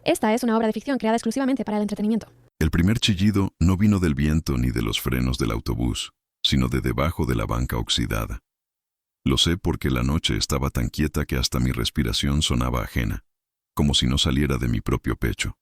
Esta es una obra de ficción creada exclusivamente para el entretenimiento. El primer chillido no vino del viento ni de los frenos del autobús, sino de debajo de la banca oxidada. Lo sé porque la noche estaba tan quieta que hasta mi respiración sonaba ajena, como si no saliera de mi propio pecho.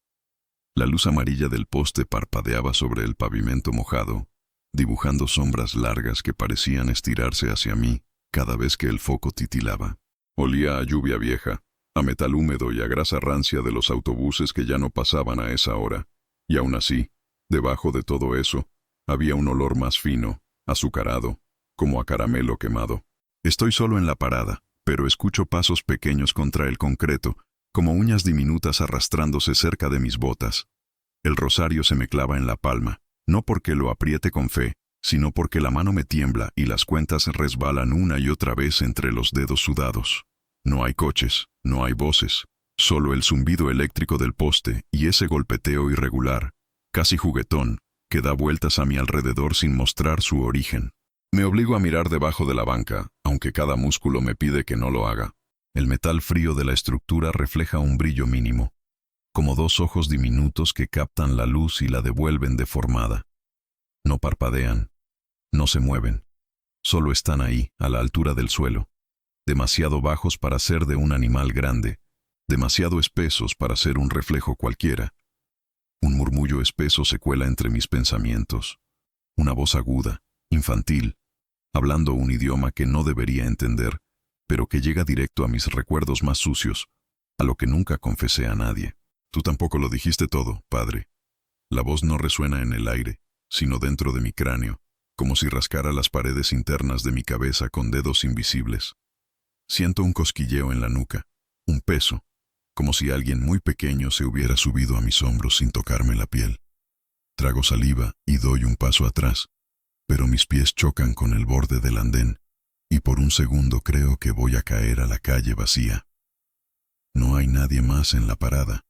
La luz amarilla del poste parpadeaba sobre el pavimento mojado, dibujando sombras largas que parecían estirarse hacia mí cada vez que el foco titilaba. Olía a lluvia vieja, a metal húmedo y a grasa rancia de los autobuses que ya no pasaban a esa hora. Y aún así, debajo de todo eso, había un olor más fino, azucarado, como a caramelo quemado. Estoy solo en la parada, pero escucho pasos pequeños contra el concreto, como uñas diminutas arrastrándose cerca de mis botas. El rosario se me clava en la palma, no porque lo apriete con fe, sino porque la mano me tiembla y las cuentas resbalan una y otra vez entre los dedos sudados. No hay coches, no hay voces, solo el zumbido eléctrico del poste y ese golpeteo irregular, casi juguetón, que da vueltas a mi alrededor sin mostrar su origen. Me obligo a mirar debajo de la banca, aunque cada músculo me pide que no lo haga. El metal frío de la estructura refleja un brillo mínimo, como dos ojos diminutos que captan la luz y la devuelven deformada. No parpadean, no se mueven, solo están ahí, a la altura del suelo, demasiado bajos para ser de un animal grande, demasiado espesos para ser un reflejo cualquiera. Un murmullo espeso se cuela entre mis pensamientos, una voz aguda, infantil, hablando un idioma que no debería entender, pero que llega directo a mis recuerdos más sucios, a lo que nunca confesé a nadie. Tú tampoco lo dijiste todo, padre. La voz no resuena en el aire, sino dentro de mi cráneo, como si rascara las paredes internas de mi cabeza con dedos invisibles. Siento un cosquilleo en la nuca, un peso, como si alguien muy pequeño se hubiera subido a mis hombros sin tocarme la piel. Trago saliva y doy un paso atrás, pero mis pies chocan con el borde del andén, y por un segundo creo que voy a caer a la calle vacía. No hay nadie más en la parada,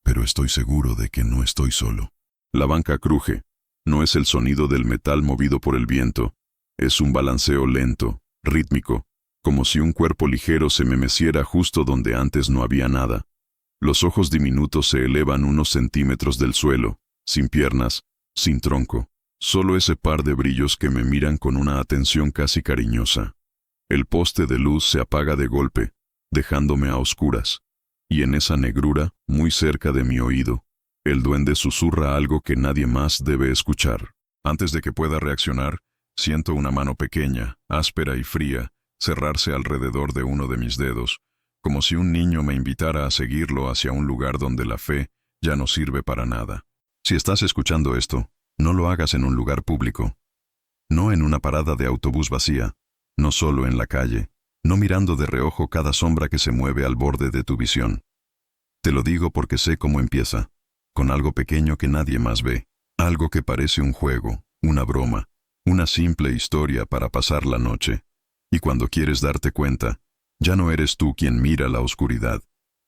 pero estoy seguro de que no estoy solo. La banca cruje. No es el sonido del metal movido por el viento, es un balanceo lento, rítmico, como si un cuerpo ligero se me meciera justo donde antes no había nada. Los ojos diminutos se elevan unos centímetros del suelo, sin piernas, sin tronco, solo ese par de brillos que me miran con una atención casi cariñosa. El poste de luz se apaga de golpe, dejándome a oscuras, y en esa negrura, muy cerca de mi oído, el duende susurra algo que nadie más debe escuchar. Antes de que pueda reaccionar, siento una mano pequeña, áspera y fría, cerrarse alrededor de uno de mis dedos, como si un niño me invitara a seguirlo hacia un lugar donde la fe ya no sirve para nada. Si estás escuchando esto, no lo hagas en un lugar público. No en una parada de autobús vacía, no solo en la calle, no mirando de reojo cada sombra que se mueve al borde de tu visión. Te lo digo porque sé cómo empieza, con algo pequeño que nadie más ve, algo que parece un juego, una broma, una simple historia para pasar la noche. Y cuando quieres darte cuenta, ya no eres tú quien mira la oscuridad,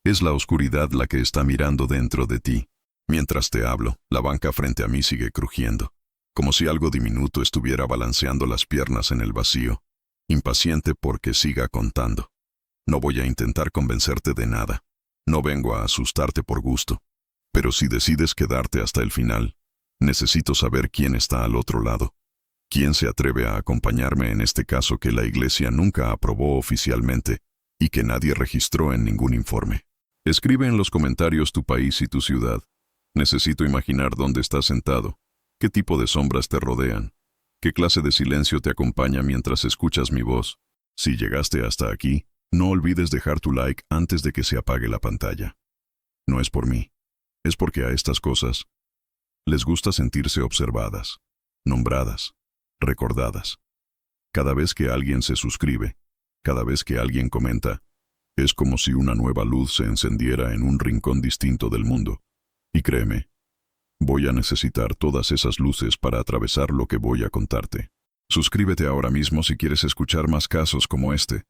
es la oscuridad la que está mirando dentro de ti. Mientras te hablo, la banca frente a mí sigue crujiendo, como si algo diminuto estuviera balanceando las piernas en el vacío, impaciente porque siga contando. No voy a intentar convencerte de nada, no vengo a asustarte por gusto. Pero si decides quedarte hasta el final, necesito saber quién está al otro lado. ¿Quién se atreve a acompañarme en este caso que la Iglesia nunca aprobó oficialmente y que nadie registró en ningún informe? Escribe en los comentarios tu país y tu ciudad. Necesito imaginar dónde estás sentado, qué tipo de sombras te rodean, qué clase de silencio te acompaña mientras escuchas mi voz. Si llegaste hasta aquí, no olvides dejar tu like antes de que se apague la pantalla. No es por mí. Es porque a estas cosas les gusta sentirse observadas, nombradas, recordadas. Cada vez que alguien se suscribe, cada vez que alguien comenta, es como si una nueva luz se encendiera en un rincón distinto del mundo. Y créeme, voy a necesitar todas esas luces para atravesar lo que voy a contarte. Suscríbete ahora mismo si quieres escuchar más casos como este,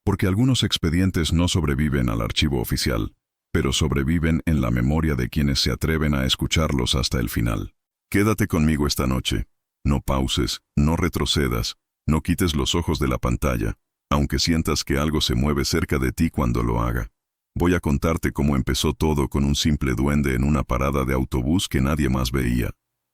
porque algunos expedientes no sobreviven al archivo oficial, pero sobreviven en la memoria de quienes se atreven a escucharlos hasta el final. Quédate conmigo esta noche. No pauses, no retrocedas, no quites los ojos de la pantalla, aunque sientas que algo se mueve cerca de ti cuando lo haga. Voy a contarte cómo empezó todo con un simple duende en una parada de autobús que nadie más veía,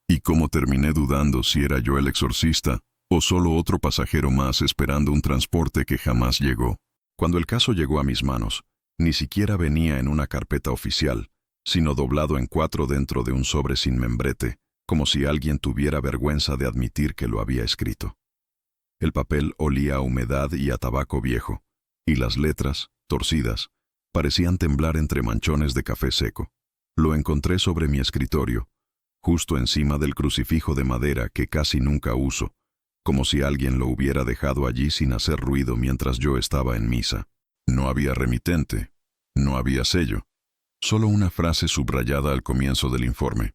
y cómo terminé dudando si era yo el exorcista o solo otro pasajero más esperando un transporte que jamás llegó. Cuando el caso llegó a mis manos, ni siquiera venía en una carpeta oficial, sino doblado en 4 dentro de un sobre sin membrete, como si alguien tuviera vergüenza de admitir que lo había escrito. El papel olía a humedad y a tabaco viejo, y las letras, torcidas, parecían temblar entre manchones de café seco. Lo encontré sobre mi escritorio, justo encima del crucifijo de madera que casi nunca uso, como si alguien lo hubiera dejado allí sin hacer ruido mientras yo estaba en misa. No había remitente, no había sello, solo una frase subrayada al comienzo del informe.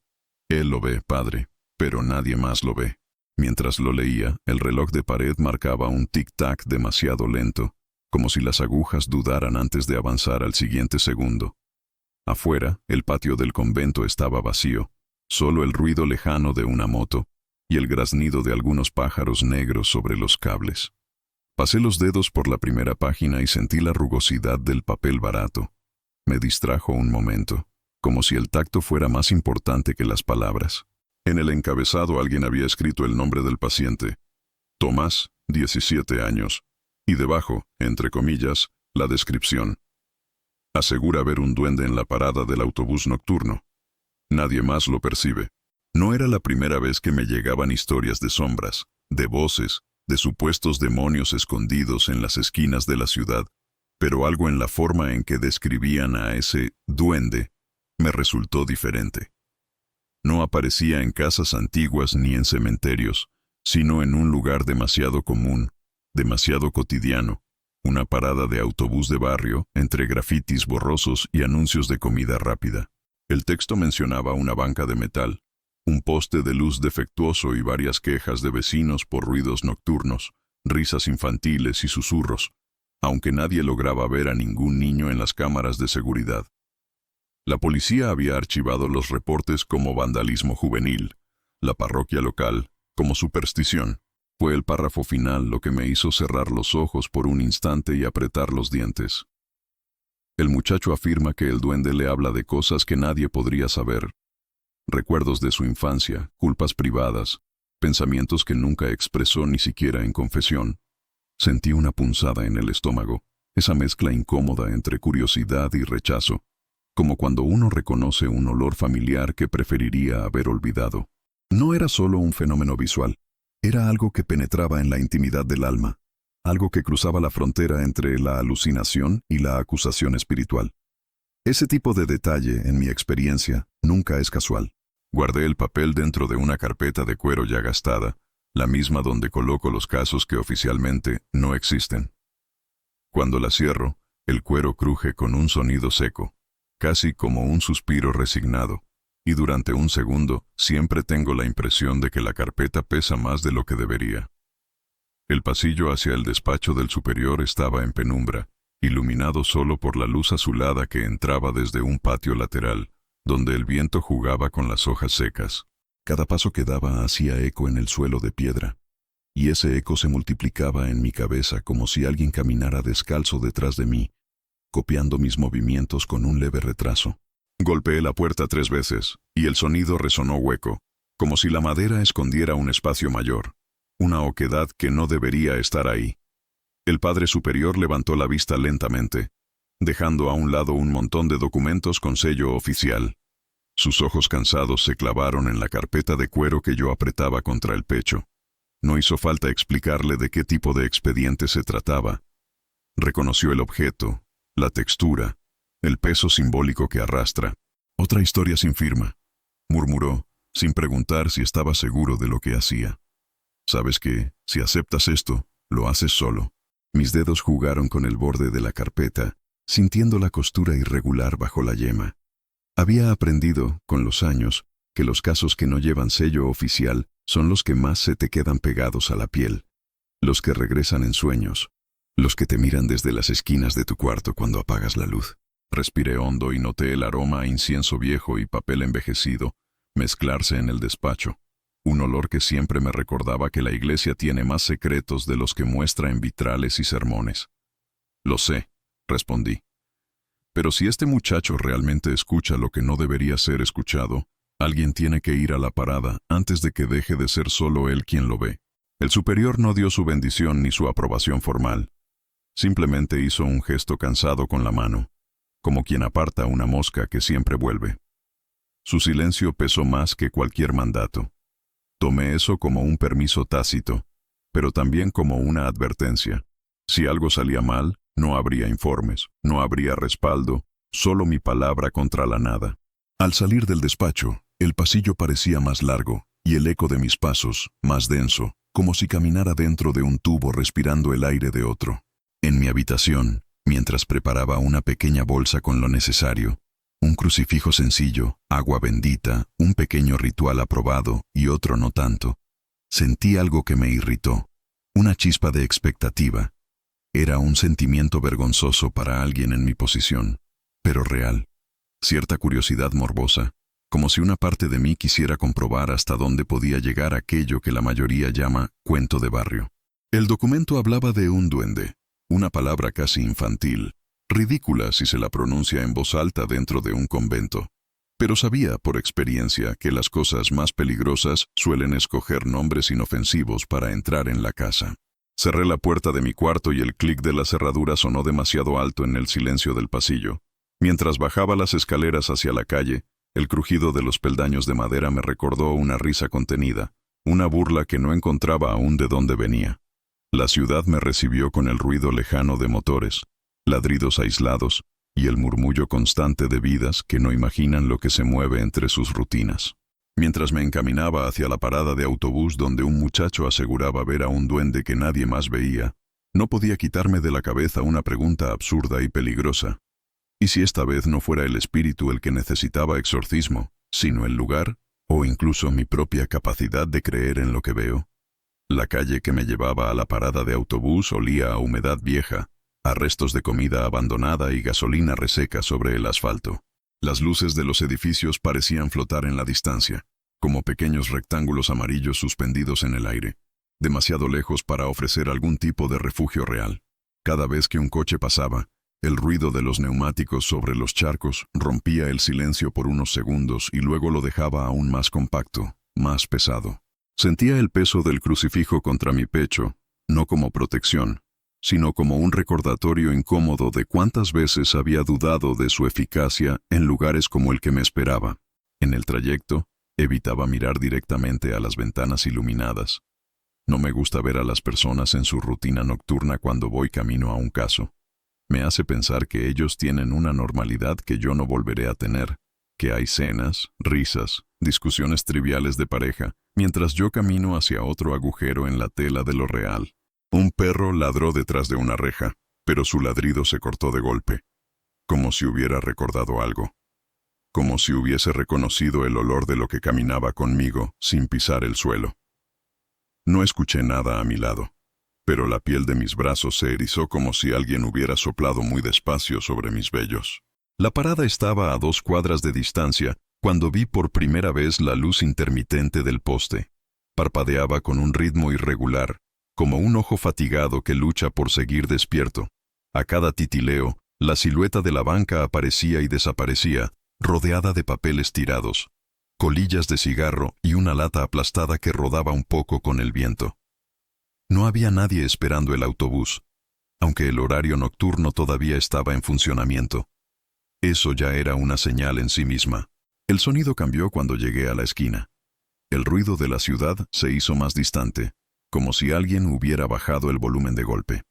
Él lo ve, padre, pero nadie más lo ve. Mientras lo leía, el reloj de pared marcaba un tic-tac demasiado lento, como si las agujas dudaran antes de avanzar al siguiente segundo. Afuera, el patio del convento estaba vacío, solo el ruido lejano de una moto y el graznido de algunos pájaros negros sobre los cables. Pasé los dedos por la primera página y sentí la rugosidad del papel barato. Me distrajo un momento, como si el tacto fuera más importante que las palabras. En el encabezado alguien había escrito el nombre del paciente, Tomás, 17 años, y debajo, entre comillas, la descripción. Asegura ver un duende en la parada del autobús nocturno. Nadie más lo percibe. No era la primera vez que me llegaban historias de sombras, de voces, de supuestos demonios escondidos en las esquinas de la ciudad, pero algo en la forma en que describían a ese duende me resultó diferente. No aparecía en casas antiguas ni en cementerios, sino en un lugar demasiado común, demasiado cotidiano, una parada de autobús de barrio entre grafitis borrosos y anuncios de comida rápida. El texto mencionaba una banca de metal, un poste de luz defectuoso y varias quejas de vecinos por ruidos nocturnos, risas infantiles y susurros, aunque nadie lograba ver a ningún niño en las cámaras de seguridad. La policía había archivado los reportes como vandalismo juvenil, la parroquia local como superstición. Fue el párrafo final lo que me hizo cerrar los ojos por un instante y apretar los dientes. El muchacho afirma que el duende le habla de cosas que nadie podría saber. Recuerdos de su infancia, culpas privadas, pensamientos que nunca expresó ni siquiera en confesión. Sentí una punzada en el estómago, esa mezcla incómoda entre curiosidad y rechazo, como cuando uno reconoce un olor familiar que preferiría haber olvidado. No era solo un fenómeno visual, era algo que penetraba en la intimidad del alma, algo que cruzaba la frontera entre la alucinación y la acusación espiritual. Ese tipo de detalle, en mi experiencia, nunca es casual. Guardé el papel dentro de una carpeta de cuero ya gastada, la misma donde coloco los casos que oficialmente no existen. Cuando la cierro, el cuero cruje con un sonido seco, casi como un suspiro resignado, y durante un segundo siempre tengo la impresión de que la carpeta pesa más de lo que debería. El pasillo hacia el despacho del superior estaba en penumbra, iluminado solo por la luz azulada que entraba desde un patio lateral, donde el viento jugaba con las hojas secas. Cada paso que daba hacía eco en el suelo de piedra, y ese eco se multiplicaba en mi cabeza como si alguien caminara descalzo detrás de mí, copiando mis movimientos con un leve retraso. Golpeé la puerta 3 veces, y el sonido resonó hueco, como si la madera escondiera un espacio mayor, una oquedad que no debería estar ahí. El padre superior levantó la vista lentamente, dejando a un lado un montón de documentos con sello oficial. Sus ojos cansados se clavaron en la carpeta de cuero que yo apretaba contra el pecho. No hizo falta explicarle de qué tipo de expediente se trataba. Reconoció el objeto, la textura, el peso simbólico que arrastra. Otra historia sin firma, murmuró, sin preguntar si estaba seguro de lo que hacía. Sabes que, si aceptas esto, lo haces solo. Mis dedos jugaron con el borde de la carpeta, sintiendo la costura irregular bajo la yema. Había aprendido, con los años, que los casos que no llevan sello oficial son los que más se te quedan pegados a la piel, los que regresan en sueños, los que te miran desde las esquinas de tu cuarto cuando apagas la luz. Respiré hondo y noté el aroma a incienso viejo y papel envejecido mezclarse en el despacho, un olor que siempre me recordaba que la iglesia tiene más secretos de los que muestra en vitrales y sermones. Lo sé, respondí. Pero si este muchacho realmente escucha lo que no debería ser escuchado, alguien tiene que ir a la parada antes de que deje de ser solo él quien lo ve. El superior no dio su bendición ni su aprobación formal. Simplemente hizo un gesto cansado con la mano, como quien aparta una mosca que siempre vuelve. Su silencio pesó más que cualquier mandato. Tomé eso como un permiso tácito, pero también como una advertencia. Si algo salía mal, no habría informes, no habría respaldo, solo mi palabra contra la nada. Al salir del despacho, el pasillo parecía más largo, y el eco de mis pasos, más denso, como si caminara dentro de un tubo respirando el aire de otro. En mi habitación, mientras preparaba una pequeña bolsa con lo necesario, un crucifijo sencillo, agua bendita, un pequeño ritual aprobado y otro no tanto, sentí algo que me irritó, una chispa de expectativa. Era un sentimiento vergonzoso para alguien en mi posición, pero real. Cierta curiosidad morbosa, como si una parte de mí quisiera comprobar hasta dónde podía llegar aquello que la mayoría llama cuento de barrio. El documento hablaba de un duende, una palabra casi infantil, ridícula si se la pronuncia en voz alta dentro de un convento. Pero sabía por experiencia que las cosas más peligrosas suelen escoger nombres inofensivos para entrar en la casa. Cerré la puerta de mi cuarto y el clic de la cerradura sonó demasiado alto en el silencio del pasillo. Mientras bajaba las escaleras hacia la calle, el crujido de los peldaños de madera me recordó una risa contenida, una burla que no encontraba aún de dónde venía. La ciudad me recibió con el ruido lejano de motores, ladridos aislados y el murmullo constante de vidas que no imaginan lo que se mueve entre sus rutinas. Mientras me encaminaba hacia la parada de autobús donde un muchacho aseguraba ver a un duende que nadie más veía, no podía quitarme de la cabeza una pregunta absurda y peligrosa. ¿Y si esta vez no fuera el espíritu el que necesitaba exorcismo, sino el lugar, o incluso mi propia capacidad de creer en lo que veo? La calle que me llevaba a la parada de autobús olía a humedad vieja, a restos de comida abandonada y gasolina reseca sobre el asfalto. Las luces de los edificios parecían flotar en la distancia, como pequeños rectángulos amarillos suspendidos en el aire, demasiado lejos para ofrecer algún tipo de refugio real. Cada vez que un coche pasaba, el ruido de los neumáticos sobre los charcos rompía el silencio por unos segundos y luego lo dejaba aún más compacto, más pesado. Sentía el peso del crucifijo contra mi pecho, no como protección, sino como un recordatorio incómodo de cuántas veces había dudado de su eficacia en lugares como el que me esperaba. En el trayecto, evitaba mirar directamente a las ventanas iluminadas. No me gusta ver a las personas en su rutina nocturna cuando voy camino a un caso. Me hace pensar que ellos tienen una normalidad que yo no volveré a tener, que hay cenas, risas, discusiones triviales de pareja, mientras yo camino hacia otro agujero en la tela de lo real. Un perro ladró detrás de una reja, pero su ladrido se cortó de golpe, como si hubiera recordado algo, como si hubiese reconocido el olor de lo que caminaba conmigo sin pisar el suelo. No escuché nada a mi lado, pero la piel de mis brazos se erizó como si alguien hubiera soplado muy despacio sobre mis vellos. La parada estaba a 2 cuadras de distancia cuando vi por primera vez la luz intermitente del poste. Parpadeaba con un ritmo irregular, como un ojo fatigado que lucha por seguir despierto. A cada titileo, la silueta de la banca aparecía y desaparecía, rodeada de papeles tirados, colillas de cigarro y una lata aplastada que rodaba un poco con el viento. No había nadie esperando el autobús, aunque el horario nocturno todavía estaba en funcionamiento. Eso ya era una señal en sí misma. El sonido cambió cuando llegué a la esquina. El ruido de la ciudad se hizo más distante, como si alguien hubiera bajado el volumen de golpe.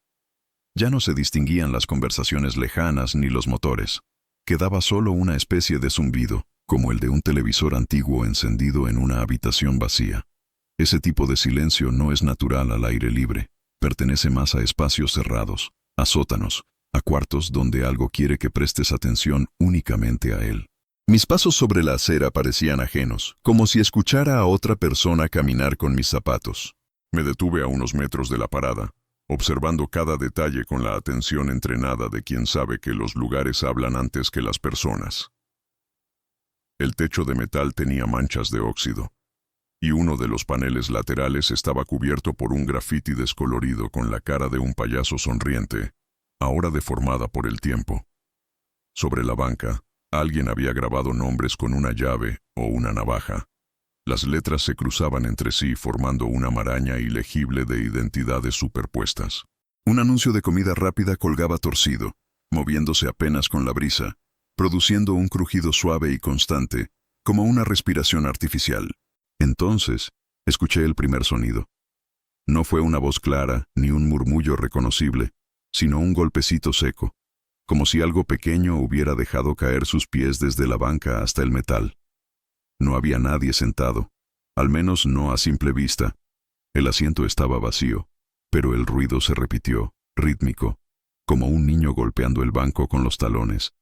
Ya no se distinguían las conversaciones lejanas ni los motores. Quedaba solo una especie de zumbido, como el de un televisor antiguo encendido en una habitación vacía. Ese tipo de silencio no es natural al aire libre, pertenece más a espacios cerrados, a sótanos, a cuartos donde algo quiere que prestes atención únicamente a él. Mis pasos sobre la acera parecían ajenos, como si escuchara a otra persona caminar con mis zapatos. Me detuve a unos metros de la parada, observando cada detalle con la atención entrenada de quien sabe que los lugares hablan antes que las personas. El techo de metal tenía manchas de óxido, y uno de los paneles laterales estaba cubierto por un grafiti descolorido con la cara de un payaso sonriente, ahora deformada por el tiempo. Sobre la banca, alguien había grabado nombres con una llave o una navaja. Las letras se cruzaban entre sí formando una maraña ilegible de identidades superpuestas. Un anuncio de comida rápida colgaba torcido, moviéndose apenas con la brisa, produciendo un crujido suave y constante, como una respiración artificial. Entonces, escuché el primer sonido. No fue una voz clara ni un murmullo reconocible, sino un golpecito seco, como si algo pequeño hubiera dejado caer sus pies desde la banca hasta el metal. No había nadie sentado, al menos no a simple vista. El asiento estaba vacío, pero el ruido se repitió, rítmico, como un niño golpeando el banco con los talones.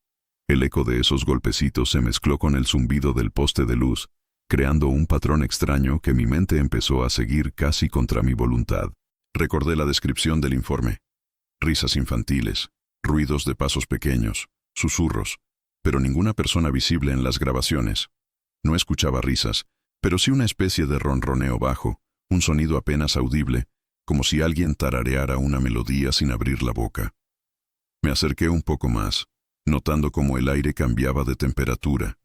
El eco de esos golpecitos se mezcló con el zumbido del poste de luz, creando un patrón extraño que mi mente empezó a seguir casi contra mi voluntad. Recordé la descripción del informe. Risas infantiles, ruidos de pasos pequeños, susurros, pero ninguna persona visible en las grabaciones. No escuchaba risas, pero sí una especie de ronroneo bajo, un sonido apenas audible, como si alguien tarareara una melodía sin abrir la boca. Me acerqué un poco más, notando cómo el aire cambiaba de temperatura,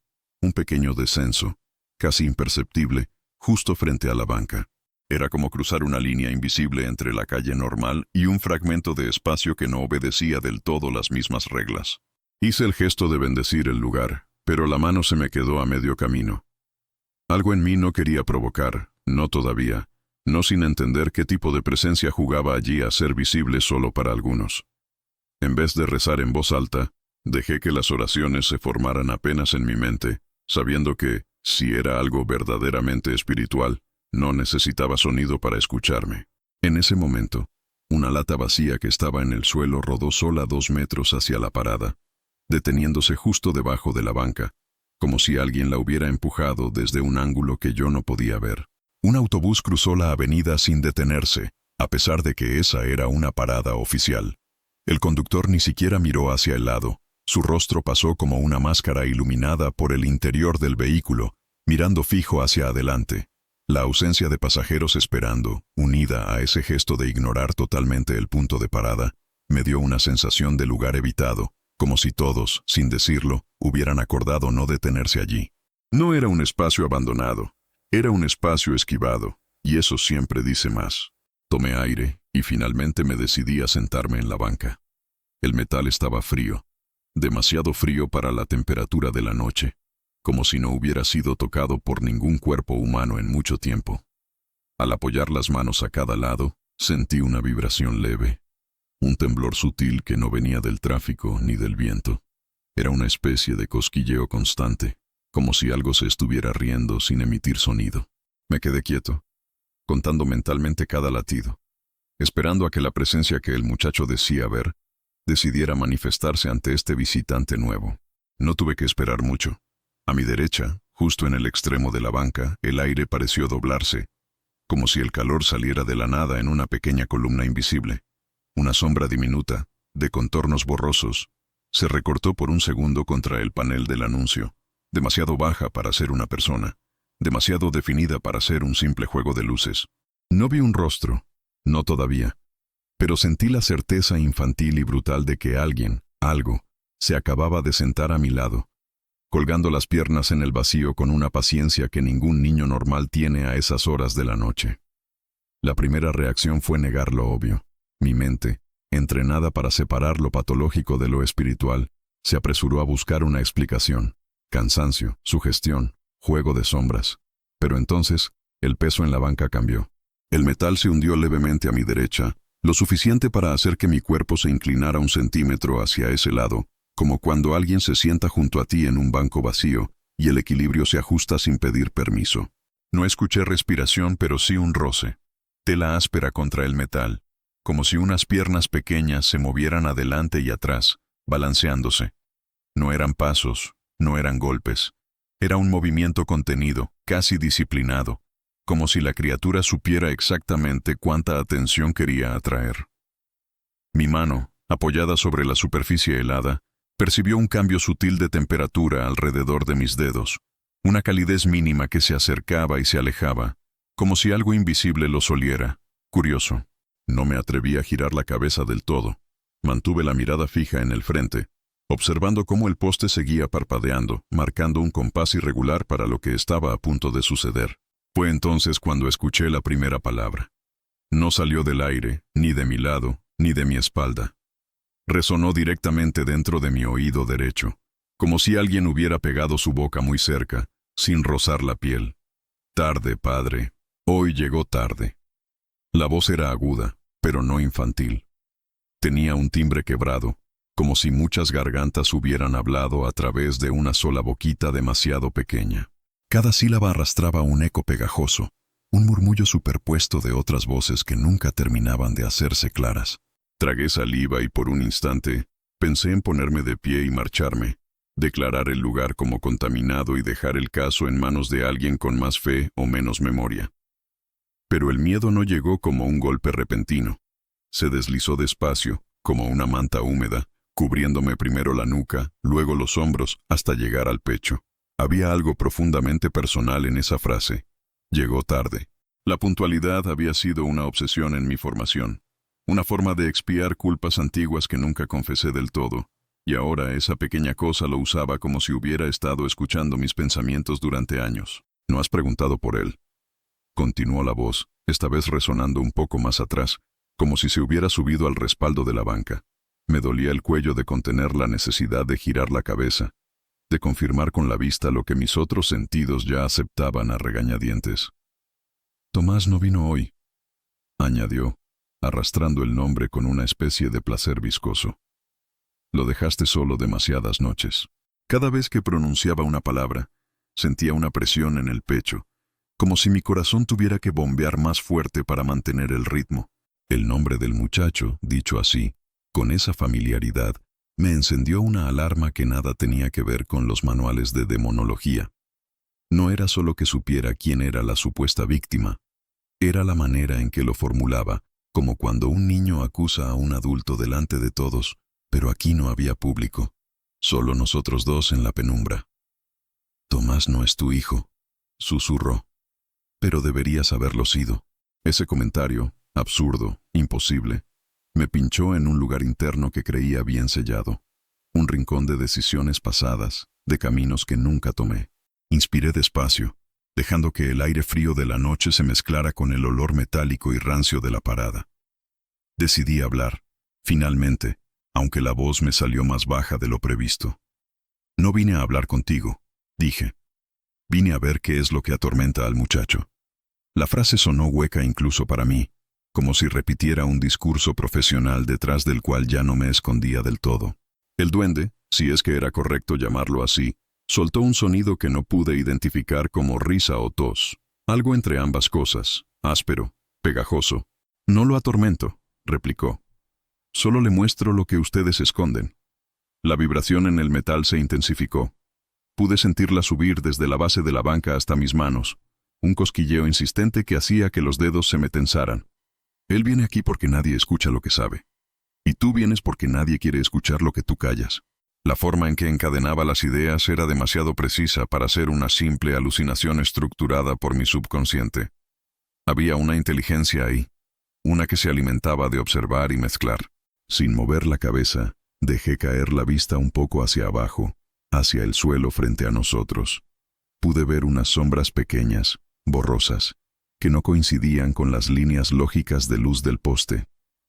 un pequeño descenso, casi imperceptible, justo frente a la banca. Era como cruzar una línea invisible entre la calle normal y un fragmento de espacio que no obedecía del todo las mismas reglas. Hice el gesto de bendecir el lugar, pero la mano se me quedó a medio camino. Algo en mí no quería provocar, no todavía, no sin entender qué tipo de presencia jugaba allí a ser visible solo para algunos. En vez de rezar en voz alta, dejé que las oraciones se formaran apenas en mi mente, sabiendo que, si era algo verdaderamente espiritual, no necesitaba sonido para escucharme. En ese momento, una lata vacía que estaba en el suelo rodó sola 2 metros hacia la parada, deteniéndose justo debajo de la banca, como si alguien la hubiera empujado desde un ángulo que yo no podía ver. Un autobús cruzó la avenida sin detenerse, a pesar de que esa era una parada oficial. El conductor ni siquiera miró hacia el lado. Su rostro pasó como una máscara iluminada por el interior del vehículo, mirando fijo hacia adelante. La ausencia de pasajeros esperando, unida a ese gesto de ignorar totalmente el punto de parada, me dio una sensación de lugar evitado, como si todos, sin decirlo, hubieran acordado no detenerse allí. No era un espacio abandonado, era un espacio esquivado, y eso siempre dice más. Tomé aire y finalmente me decidí a sentarme en la banca. El metal estaba frío, demasiado frío para la temperatura de la noche, como si no hubiera sido tocado por ningún cuerpo humano en mucho tiempo. Al apoyar las manos a cada lado, sentí una vibración leve, un temblor sutil que no venía del tráfico ni del viento. Era una especie de cosquilleo constante, como si algo se estuviera riendo sin emitir sonido. Me quedé quieto, contando mentalmente cada latido, esperando a que la presencia que el muchacho decía ver decidiera manifestarse ante este visitante nuevo. No tuve que esperar mucho. A mi derecha, justo en el extremo de la banca, el aire pareció doblarse, como si el calor saliera de la nada en una pequeña columna invisible. Una sombra diminuta, de contornos borrosos, se recortó por un segundo contra el panel del anuncio, demasiado baja para ser una persona, demasiado definida para ser un simple juego de luces. No vi un rostro, no todavía, pero sentí la certeza infantil y brutal de que alguien, algo, se acababa de sentar a mi lado, colgando las piernas en el vacío con una paciencia que ningún niño normal tiene a esas horas de la noche. La primera reacción fue negar lo obvio. Mi mente, entrenada para separar lo patológico de lo espiritual, se apresuró a buscar una explicación. Cansancio, sugestión, juego de sombras. Pero entonces, el peso en la banca cambió. El metal se hundió levemente a mi derecha, lo suficiente para hacer que mi cuerpo se inclinara 1 centímetro hacia ese lado, como cuando alguien se sienta junto a ti en un banco vacío y el equilibrio se ajusta sin pedir permiso. No escuché respiración, pero sí un roce. Tela áspera contra el metal, como si unas piernas pequeñas se movieran adelante y atrás, balanceándose. No eran pasos, no eran golpes. Era un movimiento contenido, casi disciplinado, como si la criatura supiera exactamente cuánta atención quería atraer. Mi mano, apoyada sobre la superficie helada, percibió un cambio sutil de temperatura alrededor de mis dedos, una calidez mínima que se acercaba y se alejaba, como si algo invisible los oliera. Curioso. No me atreví a girar la cabeza del todo. Mantuve la mirada fija en el frente, observando cómo el poste seguía parpadeando, marcando un compás irregular para lo que estaba a punto de suceder. Fue entonces cuando escuché la primera palabra. No salió del aire, ni de mi lado, ni de mi espalda. Resonó directamente dentro de mi oído derecho, como si alguien hubiera pegado su boca muy cerca, sin rozar la piel. Tarde, padre. Hoy llegó tarde. La voz era aguda, pero no infantil. Tenía un timbre quebrado, como si muchas gargantas hubieran hablado a través de una sola boquita demasiado pequeña. Cada sílaba arrastraba un eco pegajoso, un murmullo superpuesto de otras voces que nunca terminaban de hacerse claras. Tragué saliva y por un instante pensé en ponerme de pie y marcharme, declarar el lugar como contaminado y dejar el caso en manos de alguien con más fe o menos memoria. Pero el miedo no llegó como un golpe repentino. Se deslizó despacio, como una manta húmeda, cubriéndome primero la nuca, luego los hombros, hasta llegar al pecho. Había algo profundamente personal en esa frase. Llegó tarde. La puntualidad había sido una obsesión en mi formación, una forma de expiar culpas antiguas que nunca confesé del todo, y ahora esa pequeña cosa lo usaba como si hubiera estado escuchando mis pensamientos durante años. ¿No has preguntado por él?, continuó la voz, esta vez resonando un poco más atrás, como si se hubiera subido al respaldo de la banca. Me dolía el cuello de contener la necesidad de girar la cabeza, de confirmar con la vista lo que mis otros sentidos ya aceptaban a regañadientes. Tomás no vino hoy, añadió, arrastrando el nombre con una especie de placer viscoso. Lo dejaste solo demasiadas noches. Cada vez que pronunciaba una palabra, sentía una presión en el pecho, como si mi corazón tuviera que bombear más fuerte para mantener el ritmo. El nombre del muchacho, dicho así, con esa familiaridad, me encendió una alarma que nada tenía que ver con los manuales de demonología. No era solo que supiera quién era la supuesta víctima, era la manera en que lo formulaba, como cuando un niño acusa a un adulto delante de todos, pero aquí no había público, solo nosotros dos en la penumbra. Tomás no es tu hijo, susurró. Pero deberías haberlo sido. Ese comentario, absurdo, imposible, me pinchó en un lugar interno que creía bien sellado, un rincón de decisiones pasadas, de caminos que nunca tomé. Inspiré despacio, dejando que el aire frío de la noche se mezclara con el olor metálico y rancio de la parada. Decidí hablar, finalmente, aunque la voz me salió más baja de lo previsto. No vine a hablar contigo, dije. Vine a ver qué es lo que atormenta al muchacho. La frase sonó hueca incluso para mí, como si repitiera un discurso profesional detrás del cual ya no me escondía del todo. El duende, si es que era correcto llamarlo así, soltó un sonido que no pude identificar como risa o tos, algo entre ambas cosas, áspero, pegajoso. No lo atormento, replicó. Solo le muestro lo que ustedes esconden. La vibración en el metal se intensificó. Pude sentirla subir desde la base de la banca hasta mis manos, un cosquilleo insistente que hacía que los dedos se me tensaran. Él viene aquí porque nadie escucha lo que sabe. Y tú vienes porque nadie quiere escuchar lo que tú callas. La forma en que encadenaba las ideas era demasiado precisa para ser una simple alucinación estructurada por mi subconsciente. Había una inteligencia ahí, una que se alimentaba de observar y mezclar. Sin mover la cabeza, dejé caer la vista un poco hacia abajo, hacia el suelo frente a nosotros. Pude ver unas sombras pequeñas, borrosas, que no coincidían con las líneas lógicas de luz del poste,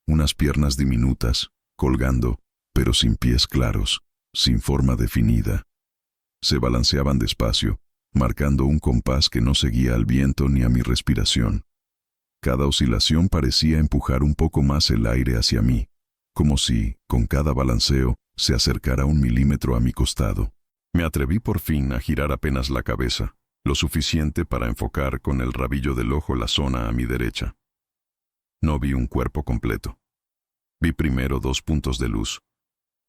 unas piernas diminutas, colgando, pero sin pies claros, sin forma definida. Se balanceaban despacio, marcando un compás que no seguía al viento ni a mi respiración. Cada oscilación parecía empujar un poco más el aire hacia mí, como si, con cada balanceo, se acercara 1 milímetro a mi costado. Me atreví por fin a girar apenas la cabeza, lo suficiente para enfocar con el rabillo del ojo la zona a mi derecha. No vi un cuerpo completo. Vi primero 2 puntos de luz,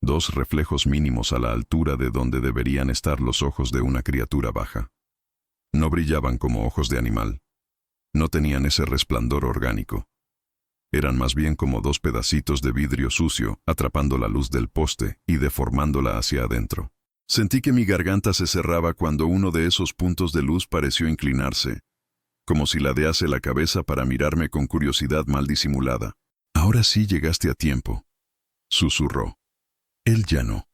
2 reflejos mínimos a la altura de donde deberían estar los ojos de una criatura baja. No brillaban como ojos de animal. No tenían ese resplandor orgánico. Eran más bien como 2 pedacitos de vidrio sucio atrapando la luz del poste y deformándola hacia adentro. Sentí que mi garganta se cerraba cuando uno de esos puntos de luz pareció inclinarse, como si ladease la cabeza para mirarme con curiosidad mal disimulada. Ahora sí llegaste a tiempo, susurró. Él ya no.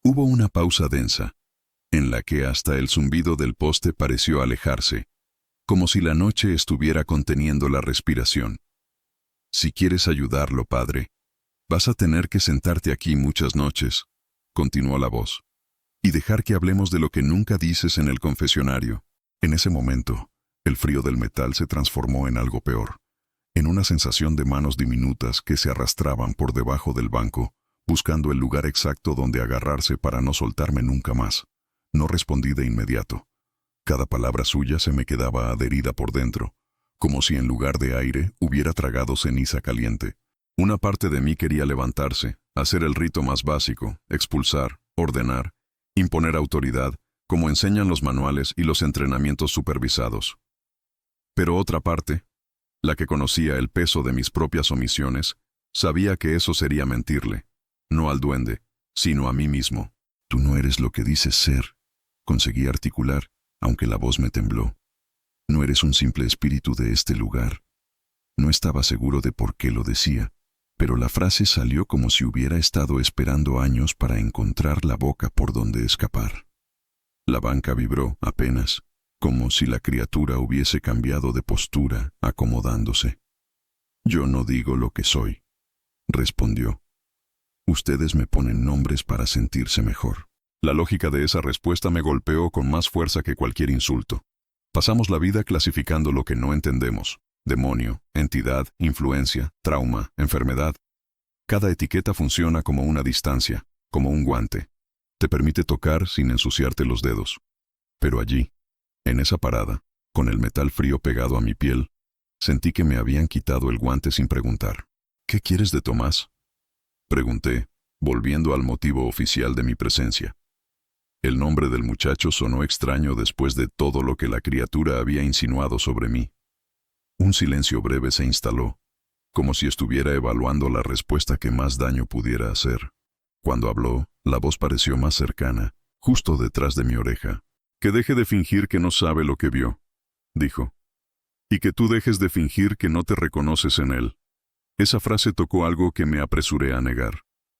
Hubo una pausa densa, en la que hasta el zumbido del poste pareció alejarse, como si la noche estuviera conteniendo la respiración. Si quieres ayudarlo, padre, vas a tener que sentarte aquí muchas noches, continuó la voz, y dejar que hablemos de lo que nunca dices en el confesionario. En ese momento, el frío del metal se transformó en algo peor, en una sensación de manos diminutas que se arrastraban por debajo del banco, buscando el lugar exacto donde agarrarse para no soltarme nunca más. No respondí de inmediato. Cada palabra suya se me quedaba adherida por dentro, como si en lugar de aire hubiera tragado ceniza caliente. Una parte de mí quería levantarse, hacer el rito más básico, expulsar, ordenar, imponer autoridad, como enseñan los manuales y los entrenamientos supervisados. Pero otra parte, la que conocía el peso de mis propias omisiones, sabía que eso sería mentirle, no al duende, sino a mí mismo. Tú no eres lo que dices ser, conseguí articular, aunque la voz me tembló. No eres un simple espíritu de este lugar. No estaba seguro de por qué lo decía, pero la frase salió como si hubiera estado esperando años para encontrar la boca por donde escapar. La banca vibró apenas, como si la criatura hubiese cambiado de postura, acomodándose. Yo no digo lo que soy, respondió. Ustedes me ponen nombres para sentirse mejor. La lógica de esa respuesta me golpeó con más fuerza que cualquier insulto. Pasamos la vida clasificando lo que no entendemos: demonio, entidad, influencia, trauma, enfermedad. Cada etiqueta funciona como una distancia, como un guante. Te permite tocar sin ensuciarte los dedos. Pero allí, en esa parada, con el metal frío pegado a mi piel, sentí que me habían quitado el guante sin preguntar. ¿Qué quieres de Tomás?, pregunté, volviendo al motivo oficial de mi presencia. El nombre del muchacho sonó extraño después de todo lo que la criatura había insinuado sobre mí. Un silencio breve se instaló, como si estuviera evaluando la respuesta que más daño pudiera hacer. Cuando habló, la voz pareció más cercana, justo detrás de mi oreja. Que deje de fingir que no sabe lo que vio, dijo. Y que tú dejes de fingir que no te reconoces en él. Esa frase tocó algo que me apresuré a negar,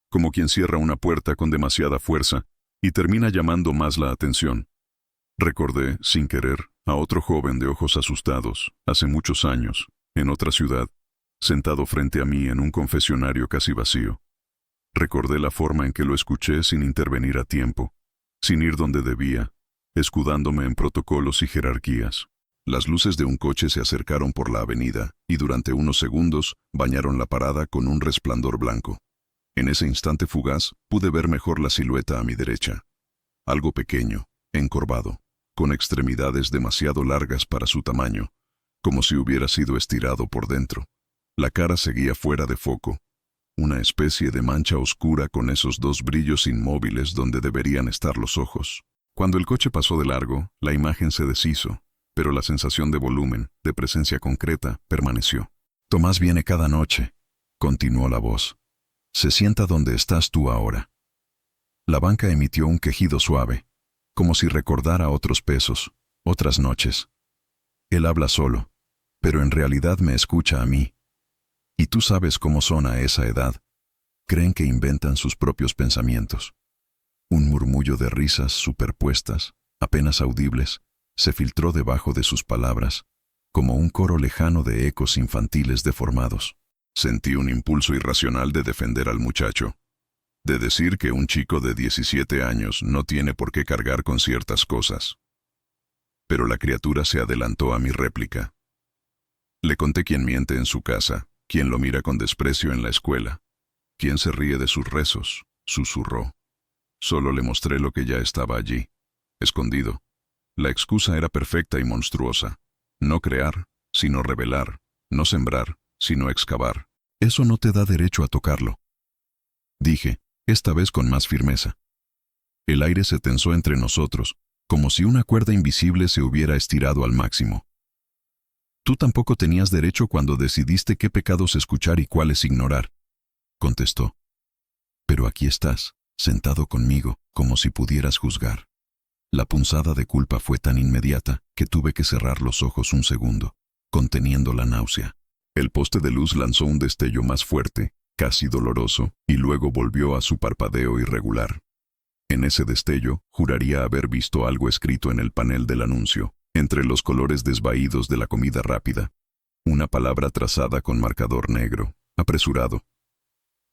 como quien cierra una puerta con demasiada fuerza y termina llamando más la atención. Recordé, sin querer, a otro joven de ojos asustados, hace muchos años, en otra ciudad, sentado frente a mí en un confesionario casi vacío. Recordé la forma en que lo escuché sin intervenir a tiempo, sin ir donde debía, escudándome en protocolos y jerarquías. Las luces de un coche se acercaron por la avenida y durante unos segundos bañaron la parada con un resplandor blanco. En ese instante fugaz pude ver mejor la silueta a mi derecha. Algo pequeño, encorvado, con extremidades demasiado largas para su tamaño, como si hubiera sido estirado por dentro. La cara seguía fuera de foco, una especie de mancha oscura con esos dos brillos inmóviles donde deberían estar los ojos. Cuando el coche pasó de largo, la imagen se deshizo, pero la sensación de volumen, de presencia concreta, permaneció. Tomás viene cada noche, continuó la voz. Se sienta donde estás tú ahora. La banca emitió un quejido suave, como si recordara otros pesos, otras noches. Él habla solo, pero en realidad me escucha a mí. Y tú sabes cómo son a esa edad. Creen que inventan sus propios pensamientos. Un murmullo de risas superpuestas, apenas audibles, se filtró debajo de sus palabras, como un coro lejano de ecos infantiles deformados. Sentí un impulso irracional de defender al muchacho, de decir que un chico de 17 años no tiene por qué cargar con ciertas cosas. Pero la criatura se adelantó a mi réplica. Le conté quién miente en su casa, quién lo mira con desprecio en la escuela, quién se ríe de sus rezos, susurró. Solo le mostré lo que ya estaba allí, escondido. La excusa era perfecta y monstruosa. No crear, sino revelar. No sembrar, sino excavar. Eso no te da derecho a tocarlo, dije, esta vez con más firmeza. El aire se tensó entre nosotros, como si una cuerda invisible se hubiera estirado al máximo. Tú tampoco tenías derecho cuando decidiste qué pecados escuchar y cuáles ignorar, contestó. Pero aquí estás, sentado conmigo, como si pudieras juzgar. La punzada de culpa fue tan inmediata que tuve que cerrar los ojos un segundo, conteniendo la náusea. El poste de luz lanzó un destello más fuerte, casi doloroso, y luego volvió a su parpadeo irregular. En ese destello, juraría haber visto algo escrito en el panel del anuncio, entre los colores desvaídos de la comida rápida. Una palabra trazada con marcador negro, apresurado.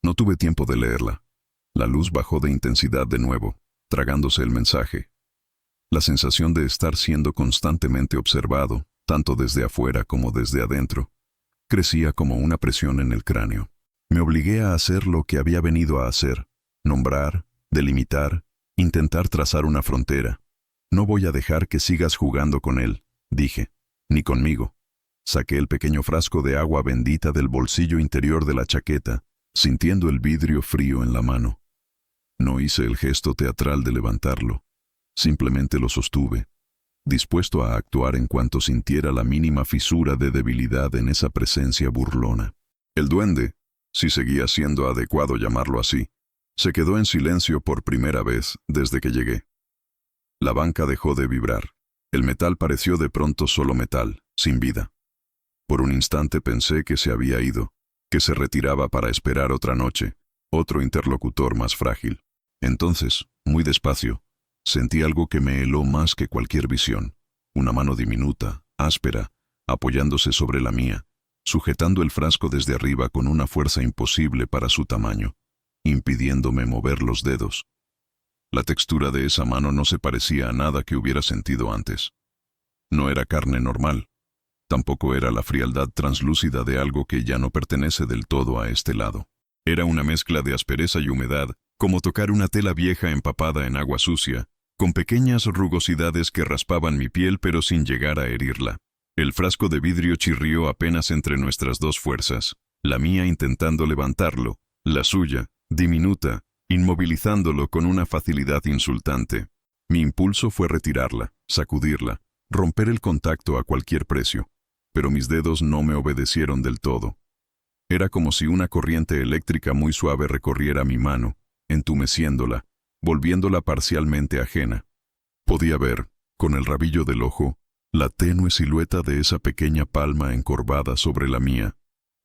No tuve tiempo de leerla. La luz bajó de intensidad de nuevo, tragándose el mensaje. La sensación de estar siendo constantemente observado, tanto desde afuera como desde adentro, crecía como una presión en el cráneo. Me obligué a hacer lo que había venido a hacer: nombrar, delimitar, intentar trazar una frontera. No voy a dejar que sigas jugando con él, dije, ni conmigo. Saqué el pequeño frasco de agua bendita del bolsillo interior de la chaqueta, sintiendo el vidrio frío en la mano. No hice el gesto teatral de levantarlo. Simplemente lo sostuve, dispuesto a actuar en cuanto sintiera la mínima fisura de debilidad en esa presencia burlona. El duende, si seguía siendo adecuado llamarlo así, se quedó en silencio por primera vez desde que llegué. La banca dejó de vibrar. El metal pareció de pronto solo metal, sin vida. Por un instante pensé que se había ido, que se retiraba para esperar otra noche, otro interlocutor más frágil. Entonces, muy despacio, sentí algo que me heló más que cualquier visión. Una mano diminuta, áspera, apoyándose sobre la mía, sujetando el frasco desde arriba con una fuerza imposible para su tamaño, impidiéndome mover los dedos. La textura de esa mano no se parecía a nada que hubiera sentido antes. No era carne normal. Tampoco era la frialdad translúcida de algo que ya no pertenece del todo a este lado. Era una mezcla de aspereza y humedad, como tocar una tela vieja empapada en agua sucia, con pequeñas rugosidades que raspaban mi piel pero sin llegar a herirla. El frasco de vidrio chirrió apenas entre nuestras dos fuerzas, la mía intentando levantarlo, la suya, diminuta, inmovilizándolo con una facilidad insultante. Mi impulso fue retirarla, sacudirla, romper el contacto a cualquier precio, pero mis dedos no me obedecieron del todo. Era como si una corriente eléctrica muy suave recorriera mi mano, entumeciéndola, volviéndola parcialmente ajena. Podía ver, con el rabillo del ojo, la tenue silueta de esa pequeña palma encorvada sobre la mía,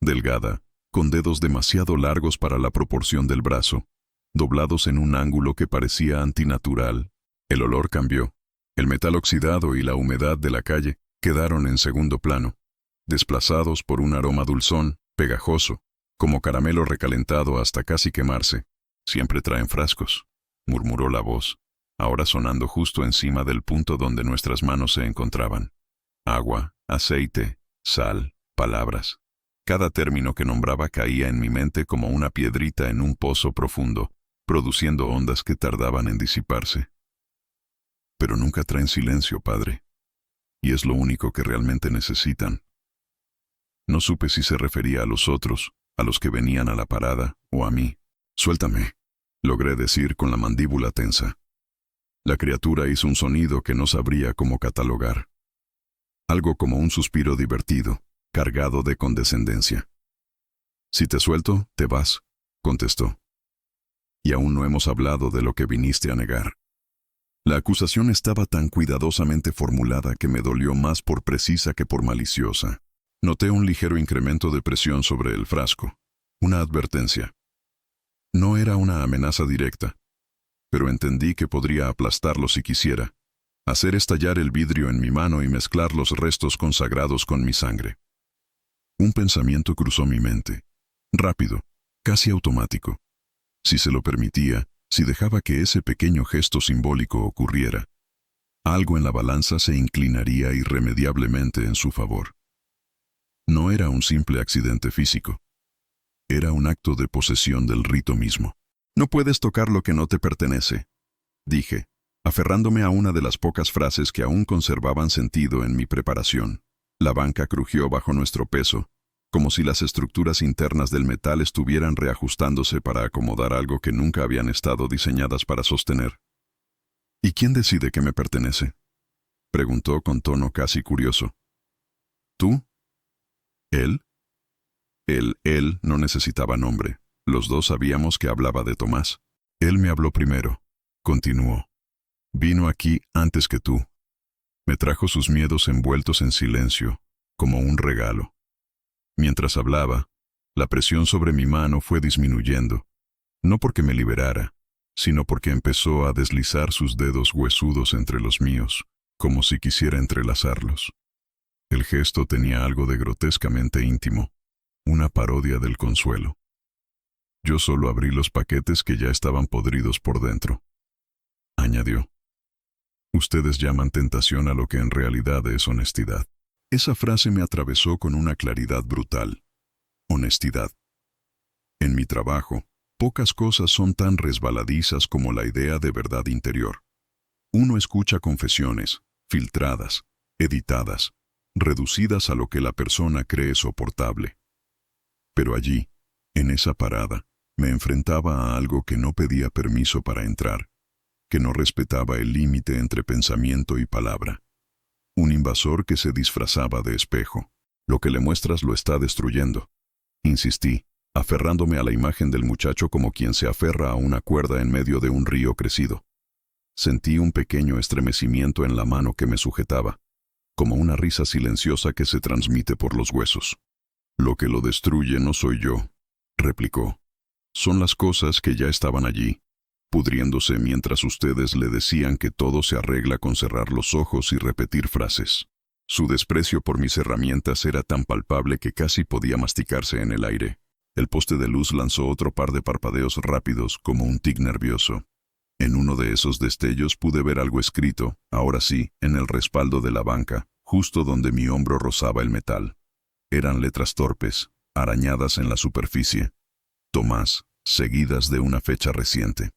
delgada, con dedos demasiado largos para la proporción del brazo, doblados en un ángulo que parecía antinatural. El olor cambió. El metal oxidado y la humedad de la calle quedaron en segundo plano, desplazados por un aroma dulzón, pegajoso, como caramelo recalentado hasta casi quemarse. «Siempre traen frascos», murmuró la voz, ahora sonando justo encima del punto donde nuestras manos se encontraban. Agua, aceite, sal, palabras. Cada término que nombraba caía en mi mente como una piedrita en un pozo profundo, produciendo ondas que tardaban en disiparse. «Pero nunca traen silencio, padre. Y es lo único que realmente necesitan». No supe si se refería a los otros, a los que venían a la parada, o a mí. «Suéltame», logré decir con la mandíbula tensa. La criatura hizo un sonido que no sabría cómo catalogar. Algo como un suspiro divertido, cargado de condescendencia. «Si te suelto, te vas», contestó. «Y aún no hemos hablado de lo que viniste a negar». La acusación estaba tan cuidadosamente formulada que me dolió más por precisa que por maliciosa. Noté un ligero incremento de presión sobre el frasco, una advertencia. No era una amenaza directa, pero entendí que podría aplastarlo si quisiera, hacer estallar el vidrio en mi mano y mezclar los restos consagrados con mi sangre. Un pensamiento cruzó mi mente, rápido, casi automático. Si se lo permitía, si dejaba que ese pequeño gesto simbólico ocurriera, algo en la balanza se inclinaría irremediablemente en su favor. No era un simple accidente físico. Era un acto de posesión del rito mismo. «No puedes tocar lo que no te pertenece», dije, aferrándome a una de las pocas frases que aún conservaban sentido en mi preparación. La banca crujió bajo nuestro peso, como si las estructuras internas del metal estuvieran reajustándose para acomodar algo que nunca habían estado diseñadas para sostener. «¿Y quién decide que me pertenece?», preguntó con tono casi curioso. «¿Tú? ¿Él?». Él no necesitaba nombre. Los dos sabíamos que hablaba de Tomás. «Él me habló primero», continuó. «Vino aquí antes que tú. Me trajo sus miedos envueltos en silencio, como un regalo». Mientras hablaba, la presión sobre mi mano fue disminuyendo, no porque me liberara, sino porque empezó a deslizar sus dedos huesudos entre los míos, como si quisiera entrelazarlos. El gesto tenía algo de grotescamente íntimo, una parodia del consuelo. Yo solo abrí los paquetes que ya estaban podridos por dentro. Añadió: ustedes llaman tentación a lo que en realidad es honestidad. Esa frase me atravesó con una claridad brutal. Honestidad. En mi trabajo, pocas cosas son tan resbaladizas como la idea de verdad interior. Uno escucha confesiones, filtradas, editadas, reducidas a lo que la persona cree soportable. Pero allí, en esa parada, me enfrentaba a algo que no pedía permiso para entrar, que no respetaba el límite entre pensamiento y palabra. Un invasor que se disfrazaba de espejo. Lo que le muestras lo está destruyendo. Insistí, aferrándome a la imagen del muchacho como quien se aferra a una cuerda en medio de un río crecido. Sentí un pequeño estremecimiento en la mano que me sujetaba, como una risa silenciosa que se transmite por los huesos. Lo que lo destruye no soy yo, replicó. Son las cosas que ya estaban allí, pudriéndose mientras ustedes le decían que todo se arregla con cerrar los ojos y repetir frases. Su desprecio por mis herramientas era tan palpable que casi podía masticarse en el aire. El poste de luz lanzó otro par de parpadeos rápidos como un tic nervioso. En uno de esos destellos pude ver algo escrito, ahora sí, en el respaldo de la banca, justo donde mi hombro rozaba el metal. Eran letras torpes, arañadas en la superficie. Tomás, seguidas de una fecha reciente.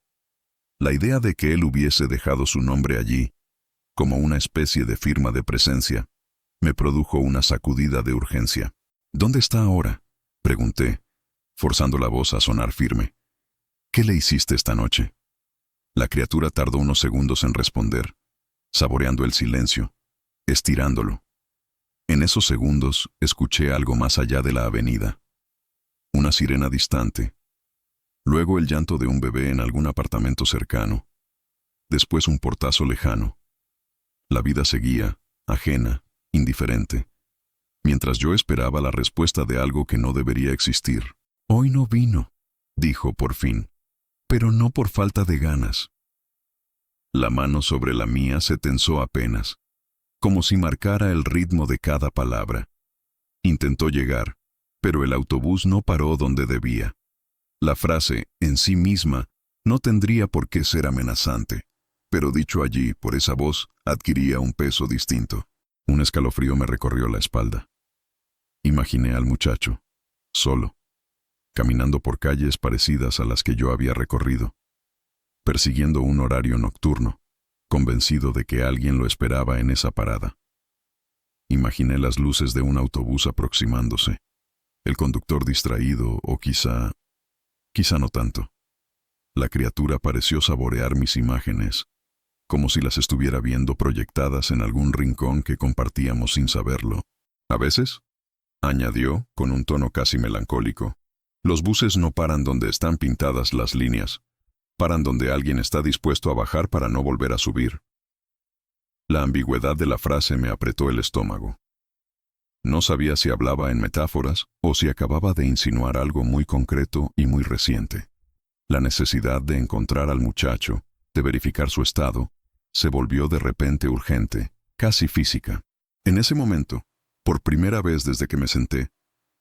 La idea de que él hubiese dejado su nombre allí, como una especie de firma de presencia, me produjo una sacudida de urgencia. ¿Dónde está ahora?, pregunté, forzando la voz a sonar firme. ¿Qué le hiciste esta noche? La criatura tardó unos segundos en responder, saboreando el silencio, estirándolo. En esos segundos escuché algo más allá de la avenida. Una sirena distante. Luego el llanto de un bebé en algún apartamento cercano. Después un portazo lejano. La vida seguía, ajena, indiferente, mientras yo esperaba la respuesta de algo que no debería existir. Hoy no vino, dijo por fin, pero no por falta de ganas. La mano sobre la mía se tensó apenas, como si marcara el ritmo de cada palabra. Intentó llegar, pero el autobús no paró donde debía. La frase, en sí misma, no tendría por qué ser amenazante, pero dicho allí, por esa voz, adquiría un peso distinto. Un escalofrío me recorrió la espalda. Imaginé al muchacho, solo, caminando por calles parecidas a las que yo había recorrido, persiguiendo un horario nocturno, convencido de que alguien lo esperaba en esa parada. Imaginé las luces de un autobús aproximándose, el conductor distraído o quizá no tanto. La criatura pareció saborear mis imágenes, como si las estuviera viendo proyectadas en algún rincón que compartíamos sin saberlo. A veces, añadió con un tono casi melancólico, los buses no paran donde están pintadas las líneas, paran donde alguien está dispuesto a bajar para no volver a subir. La ambigüedad de la frase me apretó el estómago. No sabía si hablaba en metáforas o si acababa de insinuar algo muy concreto y muy reciente. La necesidad de encontrar al muchacho, de verificar su estado, se volvió de repente urgente, casi física. En ese momento, por primera vez desde que me senté,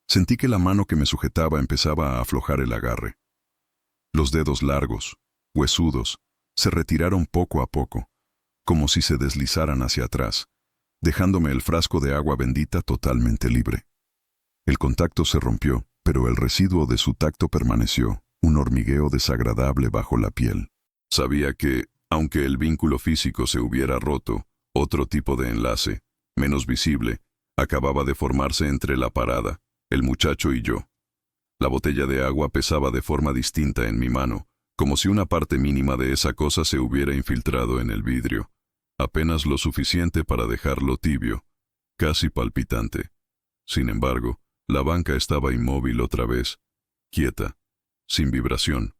sentí que la mano que me sujetaba empezaba a aflojar el agarre. Los dedos largos, huesudos, se retiraron poco a poco, como si se deslizaran hacia atrás, dejándome el frasco de agua bendita totalmente libre. El contacto se rompió, pero el residuo de su tacto permaneció, un hormigueo desagradable bajo la piel. Sabía que, aunque el vínculo físico se hubiera roto, otro tipo de enlace, menos visible, acababa de formarse entre la parada, el muchacho y yo. La botella de agua pesaba de forma distinta en mi mano, como si una parte mínima de esa cosa se hubiera infiltrado en el vidrio. Apenas lo suficiente para dejarlo tibio, casi palpitante. Sin embargo, la banca estaba inmóvil otra vez, quieta, sin vibración,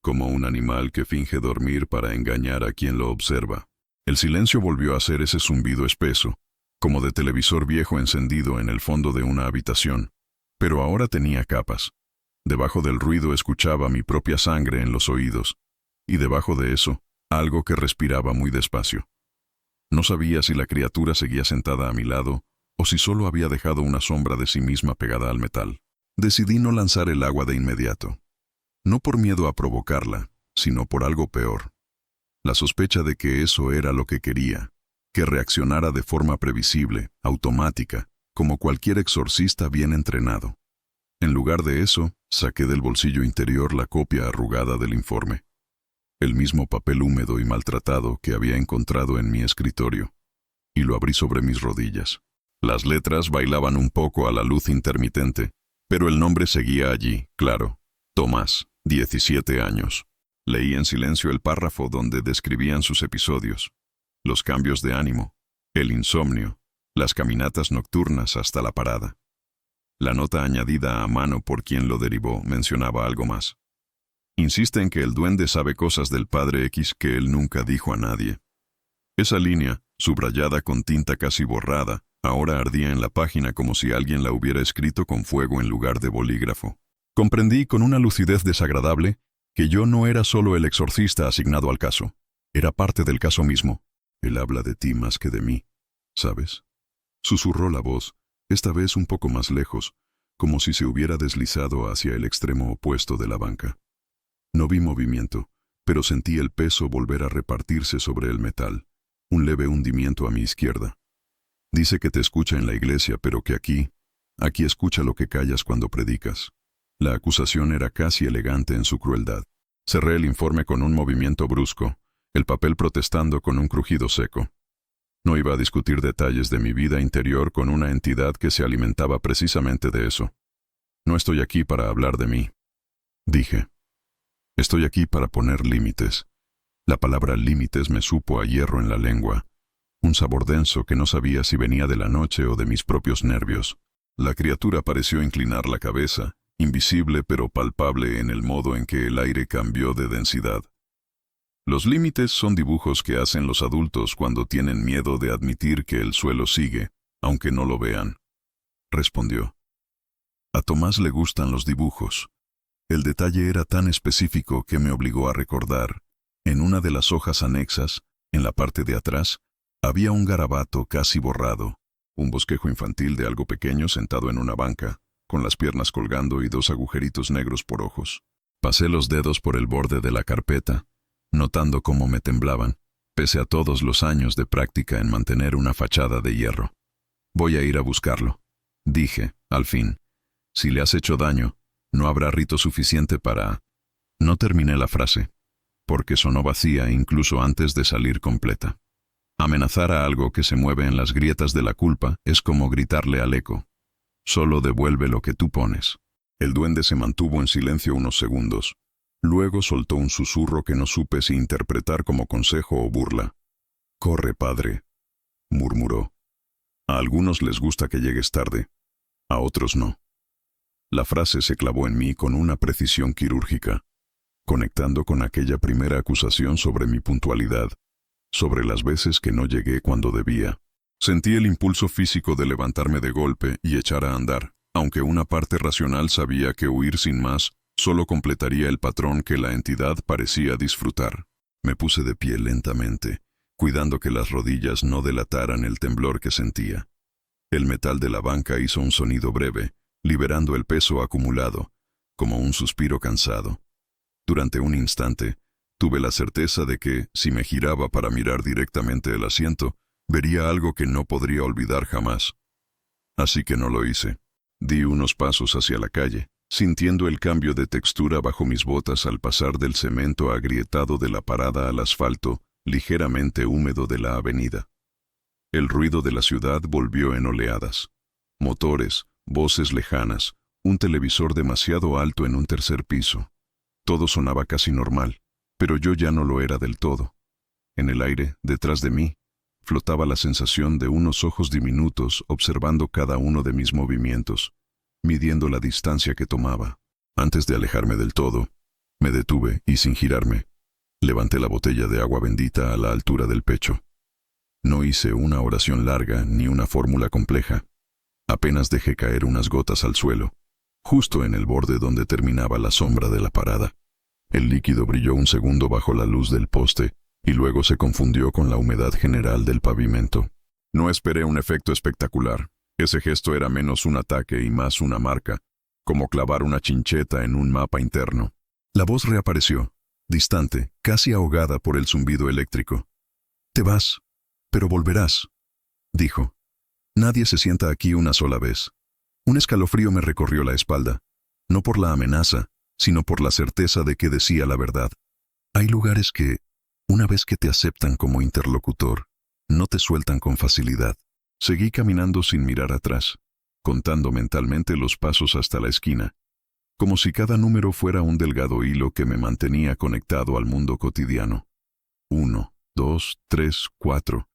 como un animal que finge dormir para engañar a quien lo observa. El silencio volvió a ser ese zumbido espeso, como de televisor viejo encendido en el fondo de una habitación, pero ahora tenía capas. Debajo del ruido escuchaba mi propia sangre en los oídos, y debajo de eso, algo que respiraba muy despacio. No sabía si la criatura seguía sentada a mi lado o si solo había dejado una sombra de sí misma pegada al metal. Decidí no lanzar el agua de inmediato. No por miedo a provocarla, sino por algo peor. La sospecha de que eso era lo que quería, que reaccionara de forma previsible, automática, como cualquier exorcista bien entrenado. En lugar de eso, saqué del bolsillo interior la copia arrugada del informe. El mismo papel húmedo y maltratado que había encontrado en mi escritorio, y lo abrí sobre mis rodillas. Las letras bailaban un poco a la luz intermitente, pero el nombre seguía allí, claro. Tomás, 17 años. Leí en silencio el párrafo donde describían sus episodios, los cambios de ánimo, el insomnio, las caminatas nocturnas hasta la parada. La nota añadida a mano por quien lo derivó mencionaba algo más. Insiste en que el duende sabe cosas del padre X que él nunca dijo a nadie. Esa línea, subrayada con tinta casi borrada, ahora ardía en la página como si alguien la hubiera escrito con fuego en lugar de bolígrafo. Comprendí con una lucidez desagradable que yo no era solo el exorcista asignado al caso. Era parte del caso mismo. Él habla de ti más que de mí, ¿sabes? Susurró la voz, esta vez un poco más lejos, como si se hubiera deslizado hacia el extremo opuesto de la banca. No vi movimiento, pero sentí el peso volver a repartirse sobre el metal, un leve hundimiento a mi izquierda. Dice que te escucha en la iglesia, pero que aquí escucha lo que callas cuando predicas. La acusación era casi elegante en su crueldad. Cerré el informe con un movimiento brusco, el papel protestando con un crujido seco. No iba a discutir detalles de mi vida interior con una entidad que se alimentaba precisamente de eso. No estoy aquí para hablar de mí, dije. Estoy aquí para poner límites. La palabra límites me supo a hierro en la lengua, un sabor denso que no sabía si venía de la noche o de mis propios nervios. La criatura pareció inclinar la cabeza, invisible pero palpable en el modo en que el aire cambió de densidad. Los límites son dibujos que hacen los adultos cuando tienen miedo de admitir que el suelo sigue, aunque no lo vean, respondió. A Tomás le gustan los dibujos. El detalle era tan específico que me obligó a recordar. En una de las hojas anexas, en la parte de atrás, había un garabato casi borrado, un bosquejo infantil de algo pequeño sentado en una banca, con las piernas colgando y dos agujeritos negros por ojos. Pasé los dedos por el borde de la carpeta, notando cómo me temblaban, pese a todos los años de práctica en mantener una fachada de hierro. Voy a ir a buscarlo, dije, al fin. Si le has hecho daño, no habrá rito suficiente para... No terminé la frase, porque sonó vacía incluso antes de salir completa. Amenazar a algo que se mueve en las grietas de la culpa es como gritarle al eco. Solo devuelve lo que tú pones. El duende se mantuvo en silencio unos segundos. Luego soltó un susurro que no supe si interpretar como consejo o burla. «Corre, padre», murmuró. «A algunos les gusta que llegues tarde, a otros no». La frase se clavó en mí con una precisión quirúrgica, conectando con aquella primera acusación sobre mi puntualidad, sobre las veces que no llegué cuando debía. Sentí el impulso físico de levantarme de golpe y echar a andar, aunque una parte racional sabía que huir sin más solo completaría el patrón que la entidad parecía disfrutar. Me puse de pie lentamente, cuidando que las rodillas no delataran el temblor que sentía. El metal de la banca hizo un sonido breve, liberando el peso acumulado, como un suspiro cansado. Durante un instante, tuve la certeza de que, si me giraba para mirar directamente el asiento, vería algo que no podría olvidar jamás. Así que no lo hice. Di unos pasos hacia la calle, sintiendo el cambio de textura bajo mis botas al pasar del cemento agrietado de la parada al asfalto, ligeramente húmedo de la avenida. El ruido de la ciudad volvió en oleadas. Motores, voces lejanas, un televisor demasiado alto en un tercer piso. Todo sonaba casi normal, pero yo ya no lo era del todo. En el aire, detrás de mí, flotaba la sensación de unos ojos diminutos observando cada uno de mis movimientos, midiendo la distancia que tomaba. Antes de alejarme del todo, me detuve y sin girarme, levanté la botella de agua bendita a la altura del pecho. No hice una oración larga ni una fórmula compleja. Apenas dejé caer unas gotas al suelo, justo en el borde donde terminaba la sombra de la parada. El líquido brilló un segundo bajo la luz del poste y luego se confundió con la humedad general del pavimento. No esperé un efecto espectacular. Ese gesto era menos un ataque y más una marca, como clavar una chincheta en un mapa interno. La voz reapareció, distante, casi ahogada por el zumbido eléctrico. «Te vas, pero volverás», dijo. «Nadie se sienta aquí una sola vez». Un escalofrío me recorrió la espalda, no por la amenaza, sino por la certeza de que decía la verdad. Hay lugares que, una vez que te aceptan como interlocutor, no te sueltan con facilidad. Seguí caminando sin mirar atrás, contando mentalmente los pasos hasta la esquina, como si cada número fuera un delgado hilo que me mantenía conectado al mundo cotidiano. 1, 2, 3, 4.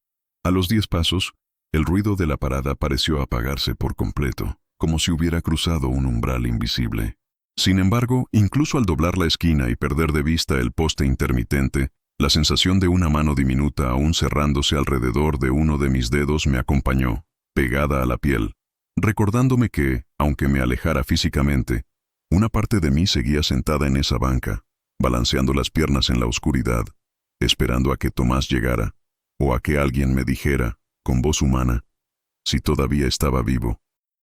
A los 10 pasos, el ruido de la parada pareció apagarse por completo, como si hubiera cruzado un umbral invisible. Sin embargo, incluso al doblar la esquina y perder de vista el poste intermitente, la sensación de una mano diminuta aún cerrándose alrededor de uno de mis dedos me acompañó, pegada a la piel, recordándome que, aunque me alejara físicamente, una parte de mí seguía sentada en esa banca, balanceando las piernas en la oscuridad, esperando a que Tomás llegara, o a que alguien me dijera, con voz humana, si todavía estaba vivo.